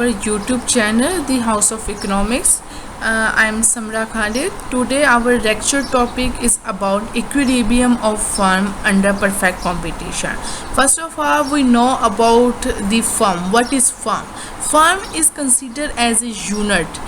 our YouTube channel, The House of Economics. I am Samra Khalid. Today our lecture topic is about equilibrium of firm under perfect competition. First of all, we know about the firm. What is firm? Firm is considered as a unit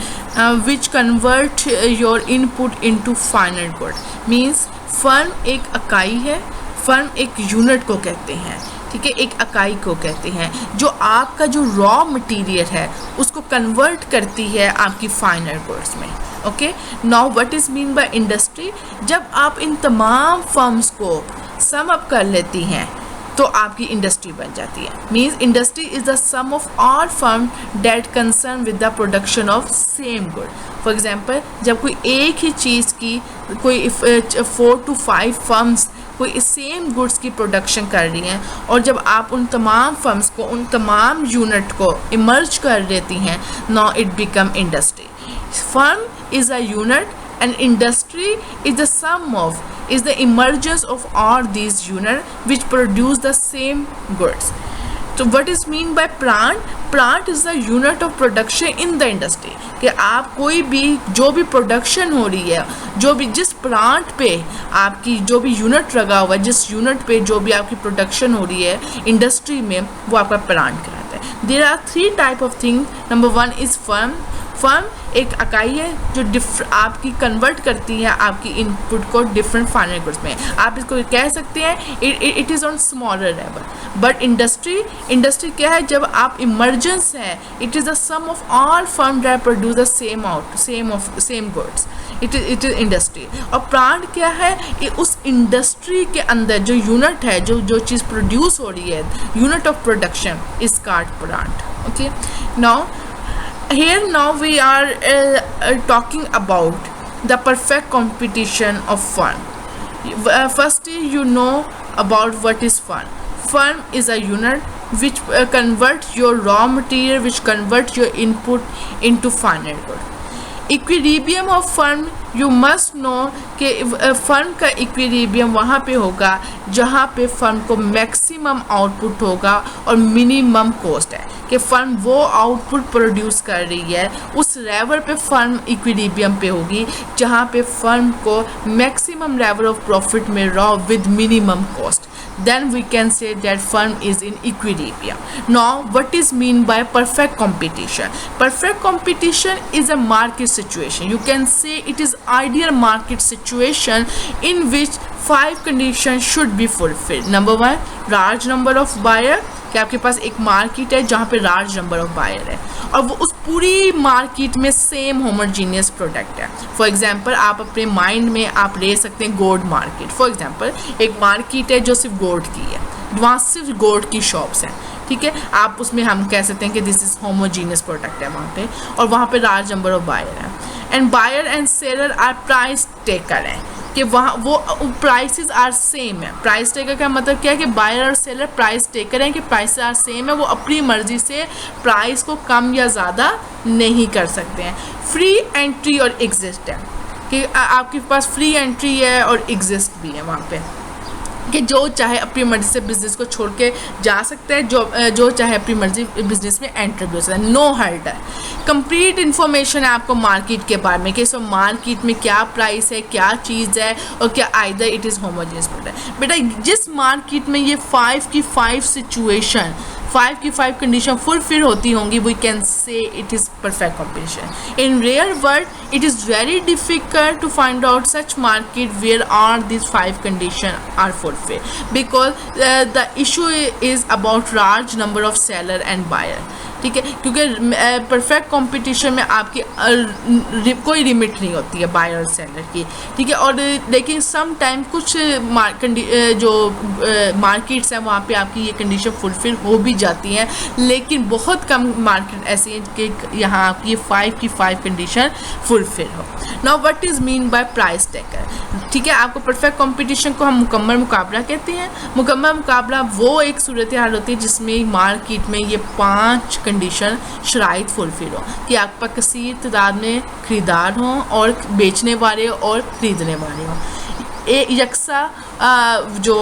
which convert your input into final good. Means firm एक इकाई है, firm एक unit को कहते हैं, ठीक है, एक इकाई को कहते हैं जो आपका जो रॉ मटेरियल है उसको कन्वर्ट करती है आपकी फाइनल गुड्स में. Okay, now what is mean by industry? जब आप इन तमाम फर्म्स को सम अप कर लेती हैं तो आपकी इंडस्ट्री बन जाती है. Means industry is the sum of all firm that concern with the production of same good. For example, जब कोई एक ही चीज़ की कोई 4 to 5 फर्म्स कोई सेम गुड्स की प्रोडक्शन कर रही हैं और जब आप उन तमाम फर्म्स को, उन तमाम यूनिट को इमर्ज कर देती हैं, now it become industry. Firm is a unit and industry is the sum of, is the emergence of all these units which produce the same goods. So what is mean by plant? Plant is the unit of production in the industry. कि आप कोई भी जो भी production हो रही है, जो भी जिस प्लांट पे आपकी जो भी यूनिट लगा हुआ है, जिस यूनिट पे जो भी आपकी प्रोडक्शन हो रही है इंडस्ट्री में, वो आपका प्लांट कहलाता है. There are 3 type of thing. Number 1 is firm. Firm एक इकाई है जो आपकी कन्वर्ट करती है आपकी इनपुट को डिफरेंट फाइनल गुड्स में. आप इसको कह सकते हैं it is on smaller level. But industry क्या है? जब आप इमर्जेंस है, it is the sum of all firm that produce the same goods. It is industry. और प्लांट क्या है? उस इंडस्ट्री के अंदर जो यूनिट है, जो चीज़ प्रोड्यूस हो रही है, unit of production is called plant. Okay, now we are talking about the perfect competition of firm. Firstly, you know about what is firm. Firm is a unit which converts your raw material, which converts your input into final good. Equilibrium of firm, you must know कि firm का equilibrium वहाँ पे होगा जहाँ पे firm को maximum output होगा और मिनिमम कॉस्ट है. कि फर्म वो आउटपुट प्रोड्यूस कर रही है उस लेवल पे फर्म इक्विलिब्रियम पे होगी जहाँ पे फर्म को मैक्सिमम लेवल ऑफ प्रॉफिट मिल रहा हो with minimum cost. Then we can say that firm is in equilibrium. Now, what is mean by perfect competition? Perfect competition is a market situation. You can say it is ideal market situation in which 5 conditions should be fulfilled. Number 1, large number of buyer. कि आपके पास एक market है जहाँ पे large number of buyer है और वो उस पूरी मार्केट में सेम होमोजीनियस प्रोडक्ट है. फॉर एग्जांपल, आप अपने माइंड में आप ले सकते हैं गोल्ड मार्केट. फॉर एग्जांपल, एक मार्केट है जो सिर्फ गोल्ड की है, वहाँ सिर्फ गोल्ड की शॉप्स हैं, ठीक है. आप उसमें हम कह सकते हैं कि दिस इज़ होमोजीनियस प्रोडक्ट है वहाँ पे, और वहाँ पे लार्ज नंबर ऑफ बायर है. And buyer and seller are price taker हैं कि वहाँ वो प्राइसेस आर सेम है. प्राइस टेकर का मतलब क्या है कि बायर और सेलर प्राइस टेकर हैं कि प्राइस आर सेम है, वो अपनी मर्जी से प्राइस को कम या ज़्यादा नहीं कर सकते हैं. फ्री एंट्री और एग्जिस्ट है कि आपके पास फ्री एंट्री है और एग्जिस्ट भी है वहाँ पे कि जो चाहे अपनी मर्जी से बिज़नेस को छोड़ के जा सकता है, जो चाहे अपनी मर्जी बिज़नेस में एंटर भी हो सकता है. नो हर्ट है. कंप्लीट इन्फॉर्मेशन है आपको मार्केट के बारे में कि सो मार्केट में क्या प्राइस है, क्या चीज़ है और क्या either it is homogeneous product. बेटा, जिस मार्केट में ये 5 की 5 सिचुएशन, 5 की 5 कंडीशन फुलफिल होती होंगी, we can say it is perfect competition. In real world it is very difficult to find out such market where are this 5 condition are fulfil because the issue is about large number of seller and buyer. ठीक है, क्योंकि perfect competition में आपकी कोई limit नहीं होती है buyer और सेलर की, ठीक है. और लेकिन सम टाइम कुछ जो मार्केट्स हैं वहाँ पे आपकी ये कंडीशन फुलफिल हो भी जाती हैं, लेकिन बहुत कम मार्केट ऐसी हैं कि यहाँ आपकी ये 5 की 5 कंडीशन फुलफिल हो. Now what is mean by price taker? ठीक है, आपको परफेक्ट कंपटीशन को हम मुकम्मल मुकाबला कहते हैं. मुकम्मल मुकाबला वो एक सूरत हाल होती है जिसमें मार्केट में ये 5 कंडीशन शराइत फुलफिल हो कि आपका कसीर तादाद में ख़रीदार हों और बेचने वाले और ख़रीदने वाले हों. यकसा जो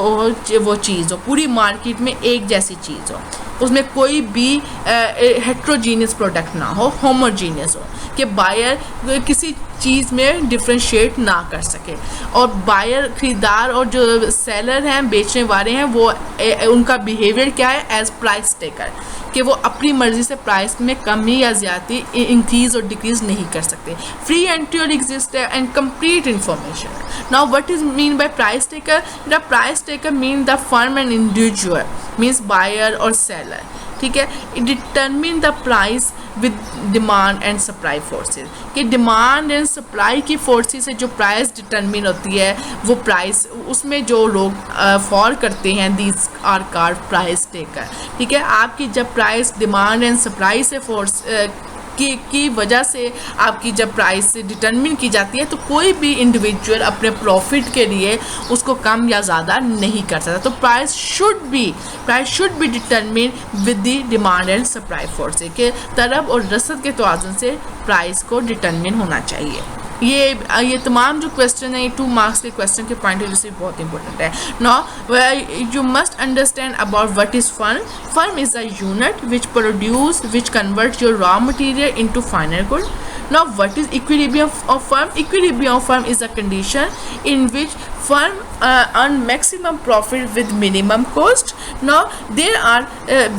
वो चीज़ हो, पूरी मार्केट में एक जैसी चीज़ हो, उसमें कोई भी हेट्रोजीनियस प्रोडक्ट ना हो, होमोजीनियस हो, कि बायर किसी चीज़ में डिफ्रेंशिएट ना कर सके। और बायर खरीदार और जो सेलर हैं, बेचने वाले हैं, वो उनका बिहेवियर क्या है, एज प्राइस टेकर, कि वो अपनी मर्ज़ी से प्राइस में कमी या ज़्यादती इंक्रीज़ और डिक्रीज़ नहीं कर सकते। फ्री एंट्री और exist and complete information. Now what is mean by price taker? The price taker mean the firm and individual, means buyer और सेलर, ठीक है। Determine the price with demand and supply forces, कि demand and supply की forces से जो price determine होती है, वो प्राइस उसमें जो लोग फॉल करते हैं, these are called price taker, ठीक है। आपकी जब प्राइस डिमांड एंड सप्लाई से फोर्स की वजह से आपकी जब प्राइस डिटरमिन की जाती है, तो कोई भी इंडिविजुअल अपने प्रॉफिट के लिए उसको कम या ज़्यादा नहीं कर सकता। तो price should be determine with the demand and supply force, के तलब और रसद के तवाज़ुन से प्राइस को डिटरमिन होना चाहिए। ये तमाम जो क्वेश्चन है, ये 2 मार्क्स के क्वेश्चन के पॉइंट ऑफ व्यू से बहुत इंपॉर्टेंट है। Now you must understand about what is firm. Firm is a unit which converts your raw material into final good. Now what is equilibrium of firm? Equilibrium of firm is a condition in which firm earn maximum profit with minimum cost. Now there are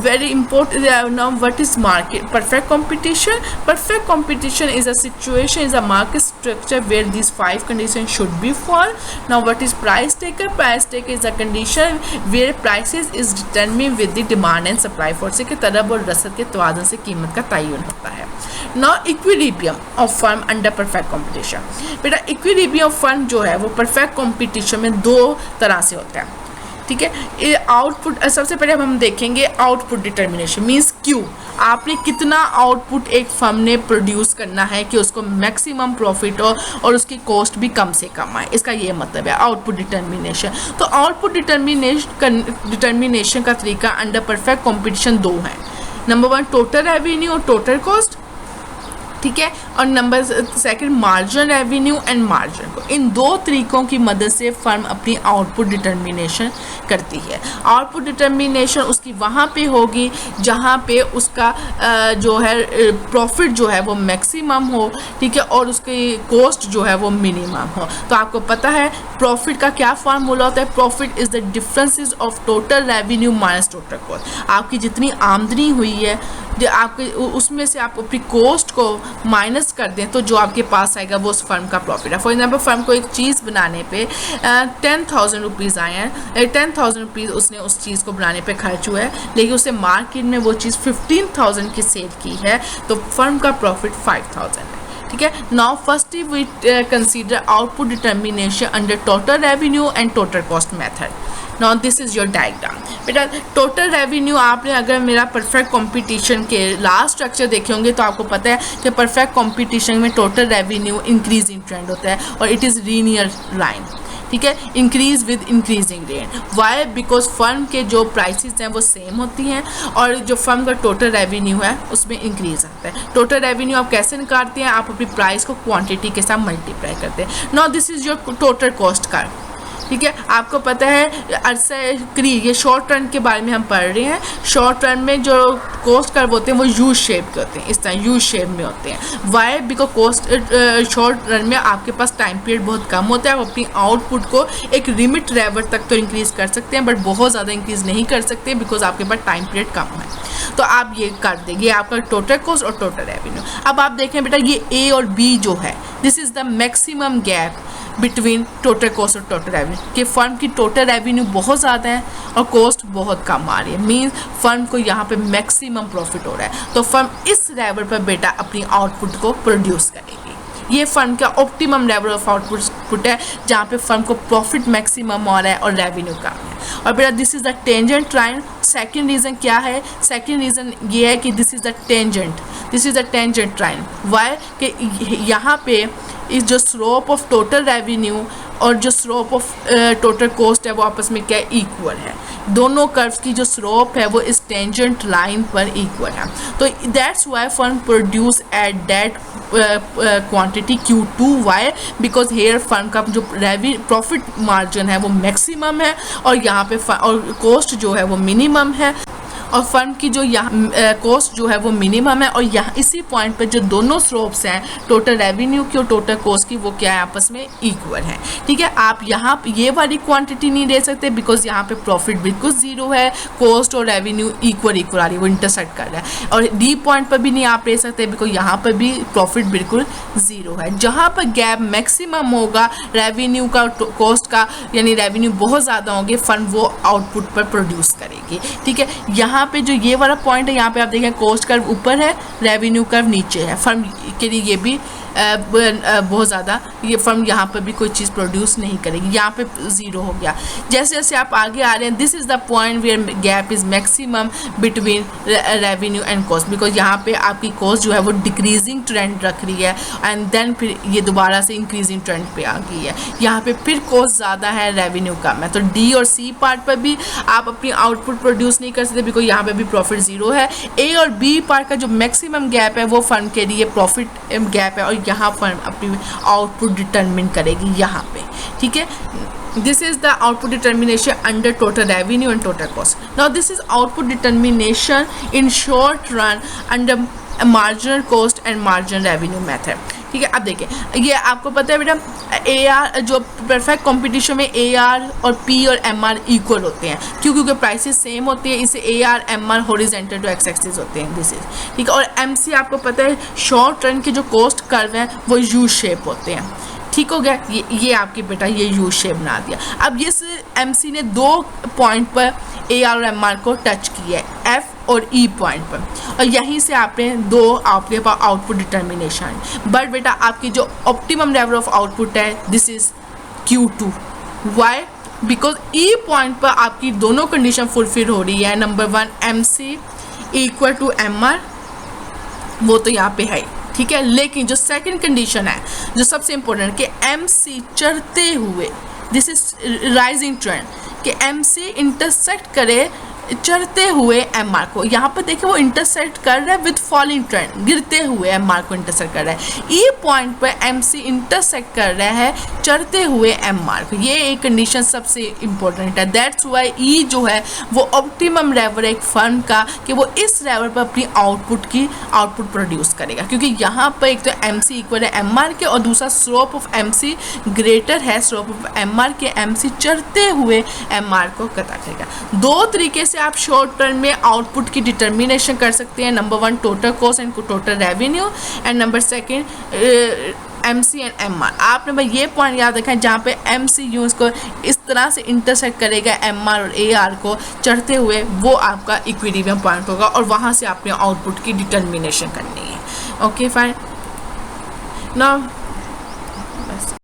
very important now what is market perfect competition? Perfect competition is a situation, is a market structure where these 5 conditions should be followed. Now what is price taker? Price taker is a condition where prices is determined with the demand and supply force, के तलब और रसद के तवाज़ुन से कीमत का तयन होता है। Now equilibrium of firm under perfect competition, बेटा equilibrium of firm जो है वो perfect competition में 2 तरह से होता है, ठीक है। ये आउटपुट, सबसे पहले हम देखेंगे आउटपुट डिटर्मिनेशन, मीन्स क्यू, आपने कितना आउटपुट एक फर्म ने प्रोड्यूस करना है कि उसको मैक्सिमम प्रॉफिट हो और उसकी कॉस्ट भी कम से कम आए, इसका ये मतलब है आउटपुट डिटर्मिनेशन। तो आउटपुट डिटर्मिनेशन का तरीका अंडर परफेक्ट कॉम्पिटिशन 2 है। नंबर 1 टोटल रेवेन्यू और टोटल कॉस्ट, ठीक है, और number 2 margin revenue and margin को। इन 2 तरीकों की मदद से फर्म अपनी आउटपुट डिटर्मिनेशन करती है। आउटपुट डिटर्मिनेशन उसकी वहाँ पे होगी जहाँ पे उसका जो है प्रॉफिट जो है वो मैक्सिमम हो, ठीक है, और उसकी कॉस्ट जो है वो मिनिमम हो। तो आपको पता है प्रॉफिट का क्या फार्मूला होता है? Profit is the differences of total revenue minus total cost. आपकी जितनी आमदनी हुई है, जो आपके उसमें से आप अपनी कॉस्ट को माइनस कर दें, तो जो आपके पास आएगा वो उस फर्म का प्रॉफिट है। फॉर एग्जांपल फर्म को एक चीज़ बनाने पे 10,000 रुपीज़ आए हैं, 10,000 रुपीज़ उसने उस चीज़ को बनाने पे खर्च हुआ है, लेकिन उसे मार्केट में वो चीज़ 15,000 की सेल की है, तो फर्म का प्रॉफिट 5,000 है, ठीक है। Now first we consider output determination under total revenue and total cost method. Now this is your diagram. बेटा टोटल रेवेन्यू, आपने अगर मेरा परफेक्ट कंपटीशन के लास्ट स्ट्रक्चर देखे होंगे तो आपको पता है कि परफेक्ट कंपटीशन में टोटल रेवेन्यू इंक्रीजिंग ट्रेंड होता है और इट इज़ लीनियर लाइन, ठीक है, increase with increasing rate. Why? Because firm के जो प्राइसेस हैं वो सेम होती हैं और जो फर्म का टोटल रेवेन्यू है उसमें इंक्रीज आता है। टोटल रेवेन्यू आप कैसे निकालते हैं? आप अपनी प्राइस को क्वांटिटी के साथ मल्टीप्लाई करते हैं। Now this is your total cost का, ठीक है। आपको पता है अरसा ये शॉर्ट रन के बारे में हम पढ़ रहे हैं। शॉर्ट रन में जो कॉस्ट कर्व होते हैं वो यू शेप के होते हैं, इस तरह यू शेप में होते हैं। Why? Because cost short run में आपके पास टाइम पीरियड बहुत कम होता है, आप अपनी आउटपुट को एक लिमिट लेवल तक तो इंक्रीज़ कर सकते हैं, बट बहुत ज़्यादा इंक्रीज़ नहीं कर सकते बिकॉज आपके पास टाइम पीरियड कम है। तो आप ये कर देंगे आपका टोटल कॉस्ट और टोटल रेवेन्यू। अब आप देखें बेटा ये ए और बी जो है, this is the maximum gap between total cost और टोटल रेवेन्यू, कि फर्म की टोटल रेवेन्यू बहुत ज़्यादा है और कॉस्ट बहुत कम आ रही है, मीन्स फर्म को यहाँ पे मैक्सिमम प्रॉफिट हो रहा है। तो फर्म इस लेवल पर बेटा अपनी आउटपुट को प्रोड्यूस करेगी। ये फर्म का ऑप्टिमम लेवल ऑफ आउटपुट है जहाँ पे फर्म को प्रॉफिट मैक्सिमम हो रहा है और रेवेन्यू कम है। और बेटा this is the tangent line. Second reason क्या है? सेकेंड रीज़न ये है कि this is the tangent line. Why? कि यहाँ पे इस जो स्लोप ऑफ टोटल रेवेन्यू और जो स्लोप ऑफ टोटल कॉस्ट है वो आपस में क्या इक्वल है, दोनों कर्व्स की जो स्लोप है वो इस टेंजेंट लाइन पर इक्वल है। तो that's why firm produce at that quantity Q2 why, because here firm का जो प्रॉफिट मार्जिन है वो मैक्सिमम है और यहाँ पे और कॉस्ट जो है वो मिनिमम है, और फर्म की जो यहाँ कॉस्ट जो है वो मिनिमम है, और यहाँ इसी पॉइंट पर जो दोनों स्लोप्स हैं टोटल रेवेन्यू की और टोटल कॉस्ट की वो क्या है आपस में इक्वल है। ठीक है, आप यहाँ ये वाली क्वांटिटी नहीं ले सकते बिकॉज यहाँ पे प्रॉफिट बिल्कुल जीरो है, कॉस्ट और रेवेन्यू इक्वल आ रही है, वो इंटरसेक्ट कर रहा है। और डी पॉइंट पर भी नहीं आप ले सकते बिकॉज यहाँ पर भी प्रॉफिट बिल्कुल जीरो है। जहाँ पर गैप मैक्सिमम होगा रेवेन्यू का कॉस्ट का, यानी रेवेन्यू बहुत ज़्यादा होंगे, फर्म वो आउटपुट पर प्रोड्यूस करेगी। ठीक है, यहाँ पे जो ये वाला पॉइंट है यहाँ पे आप देखें कॉस्ट कर्व ऊपर है, रेवेन्यू कर्व नीचे है, फर्म के लिए ये भी बहुत ज़्यादा ये फर्म यहाँ पर भी कोई चीज़ प्रोड्यूस नहीं करेगी, यहाँ पे ज़ीरो हो गया। जैसे जैसे आप आगे आ रहे हैं, this is the point where gap is maximum between revenue and cost, because यहाँ पे आपकी कॉस्ट जो है वो डिक्रीजिंग ट्रेंड रख रही है एंड देन फिर ये दोबारा से इंक्रीजिंग ट्रेंड पे आ गई है, यहाँ पे फिर कॉस्ट ज़्यादा है, रेवेन्यू कम है। तो डी और सी पार्ट पर भी आप अपनी आउटपुट प्रोड्यूस नहीं कर सकते बिकॉज यहाँ पे भी प्रॉफिट ज़ीरो है। ए और बी पार्ट का जो मैक्सिमम गैप है वो फर्म के लिए प्रॉफिट गैप है और यहाँ फर्म अपनी आउटपुट डिटरमिन करेगी यहाँ पे। ठीक है, this is the output determination under total revenue and total cost. Now this is output determination in short run under marginal cost and marginal revenue method. ठीक है, अब देखिए ये आपको पता है बेटा AR जो परफेक्ट कंपटीशन में AR और P और MR इक्वल होते हैं, क्यों? क्योंकि प्राइसेस सेम होती है, इसे AR MR horizontal to x axis होते हैं, दिस इज ठीक है। और MC आपको पता है शॉर्ट रन के जो कॉस्ट कर्व हैं वो यू शेप होते हैं। ठीक हो गया, ये आपकी बेटा ये यू शेप बना दिया। अब ये MC ने दो पॉइंट पर AR और MR को टच किया है, F और E पॉइंट पर, और यहीं से आपने दो आपके पास आउटपुट डिटर्मिनेशन। बट बेटा आपकी जो ऑप्टिमम लेवल ऑफ आउटपुट है this is Q2 why, because E point पर आपकी दोनों कंडीशन फुलफिल हो रही है। Number 1 MC equal to MR, वो तो यहाँ पे है, ठीक है। लेकिन जो सेकंड कंडीशन है जो सबसे इंपॉर्टेंट कि MC चढ़ते हुए, दिस इज राइजिंग ट्रेंड, कि MC इंटरसेक्ट करे चढ़ते हुए MR को। यहाँ पर देखिए वो इंटरसेक्ट कर रहा है विद फॉलिंग ट्रेंड, गिरते हुए MR को इंटरसेक्ट कर रहा है। E पॉइंट पर MC इंटरसेक्ट कर रहा है चढ़ते हुए MR को, ये एक कंडीशन सबसे इंपॉर्टेंट है। दैट्स वाई E जो है वो ऑप्टिमम लेवल एक फर्म का, कि वो इस लेवल पर अपनी आउटपुट प्रोड्यूस करेगा, क्योंकि यहाँ पर एक तो MC इक्वल है MR के और दूसरा स्लोप ऑफ MC ग्रेटर है स्लोप ऑफ MR के, MC चढ़ते हुए MR को कटा करेगा। दो तरीके से आप शॉर्ट टर्म में आउटपुट की डिटर्मिनेशन कर सकते हैं। Number 1 total cost and total revenue, and number 2 MC and MR। आपने भाई ये पॉइंट याद रखा है, जहाँ पे MC यूज को इस तरह से इंटरसेक्ट करेगा MR और AR को चढ़ते हुए, वो आपका इक्विलिब्रियम पॉइंट होगा और वहाँ से आपने आउटपुट की डिटर्मिनेशन करनी है। Okay fine, now